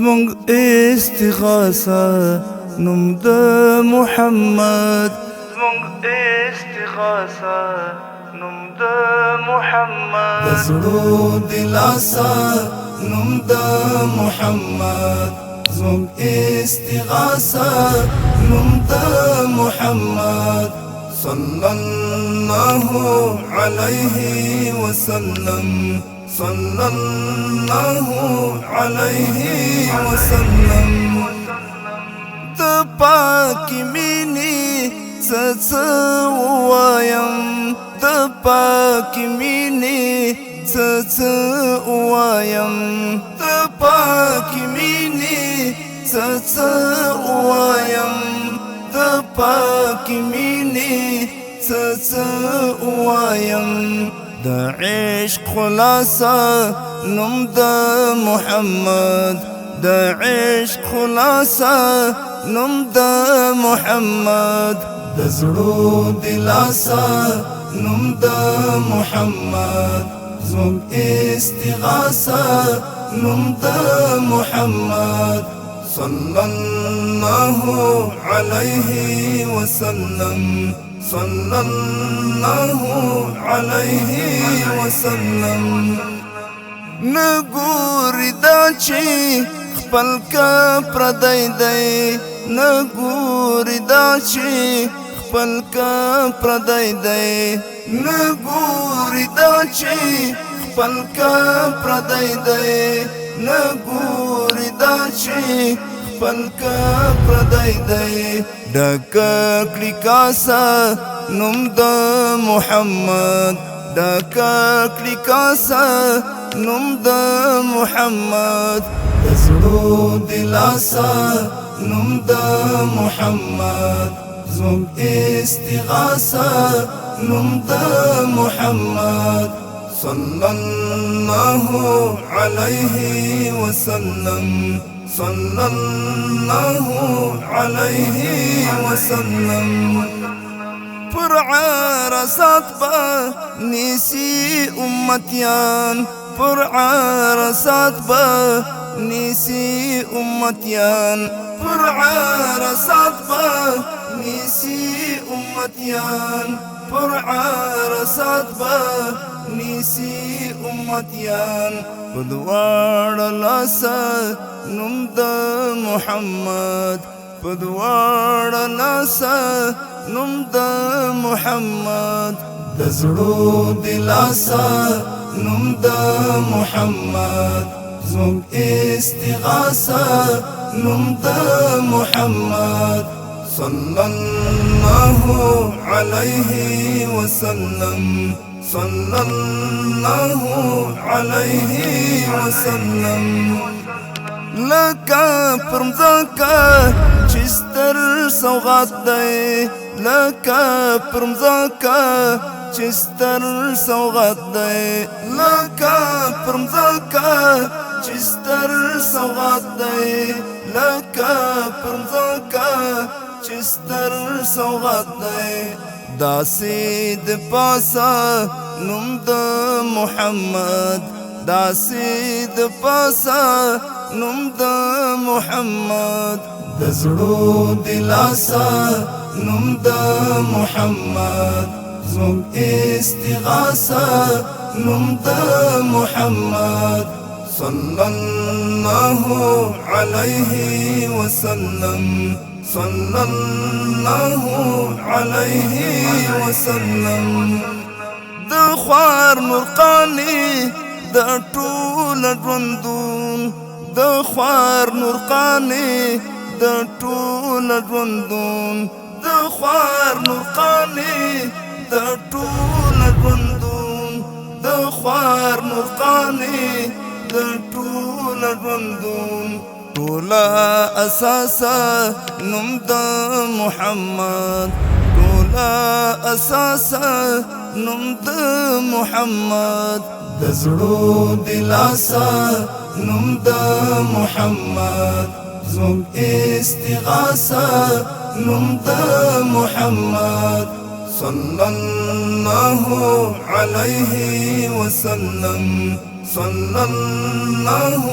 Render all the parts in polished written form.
زمونږ استغاثه نوم د محمد زمونږ استغاثه نوم د محمد د زړو دلاسه نوم د محمد زمونږ استغاثه نوم د محمد صلى الله عليه وسلم صلى الله عليه وسلم د پاک مینې څه وایم د پاک مینې څه وایم د پاک مینې څه وایم د پاک مینې څه وایم د عشق خلاصه نوم د محمد د عشق خلاصه نوم د محمد د زړو دلاسه نوم د محمد زموږ استغاثه نوم د محمد صلى الله عليه وسلم صلى الله عليه وسلم نګوري دا چې خپل کا پردی دی نګوري دا چې خپل کا پردی دی نګوري دا چې خپل کا پردی دی نګوري دا چې خپل کا پردی دی ډک کړي کاسه نوم د محمد ډک کړي کاسه نوم د محمد د زړو دلاسه نوم د محمد زموږ استغاثه نوم د محمد صلى الله عليه وسلم صلى الله عليه وسلم پر عرصات با نیسی امتیان پر عرصات با نیسی امتیان پر عرصات با نیسی امتیان پر عرصات با نیسی امتیان پدوار لاسا نوم د محمد پدوار لاسا نوم د محمد د زړو دلاسا نوم د محمد زموږ استغاثه نوم د محمد صلى الله عليه وسلم صلى الله عليه وسلم لکه پرمځکه چې ستر سوغات دی لکه پرمځکه چې ستر سوغات دی لکه پرمځکه چې ستر سوغات دی لکه پرمځکه چې ستر سوغات دی داسې د پاسه نوم د محمد داسې د پاسه نوم د محمد د زړو دلاسه نوم د محمد زموږ استغاثه نوم د محمد صلى الله عليه وسلم صلى الله عليه وسلم د خوار نورقاني د ټول ژوندون د خوار نورقاني د ټول ژوندون د خوار نورقاني د ټول ژوندون د خوار نورقاني د ټول ژوندون ټوله اساسه نوم د محمد ټوله اساسه نوم د محمد د زړو دلاسه نوم د محمد زموږ استغاثه نوم د محمد صلى الله عليه وسلم صلى الله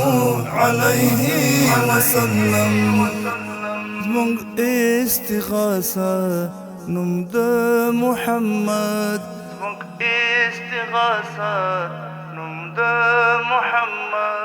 عليه وسلم. زمونږ استغاثه نوم د محمد، زمونږ استغاثه نوم د محمد.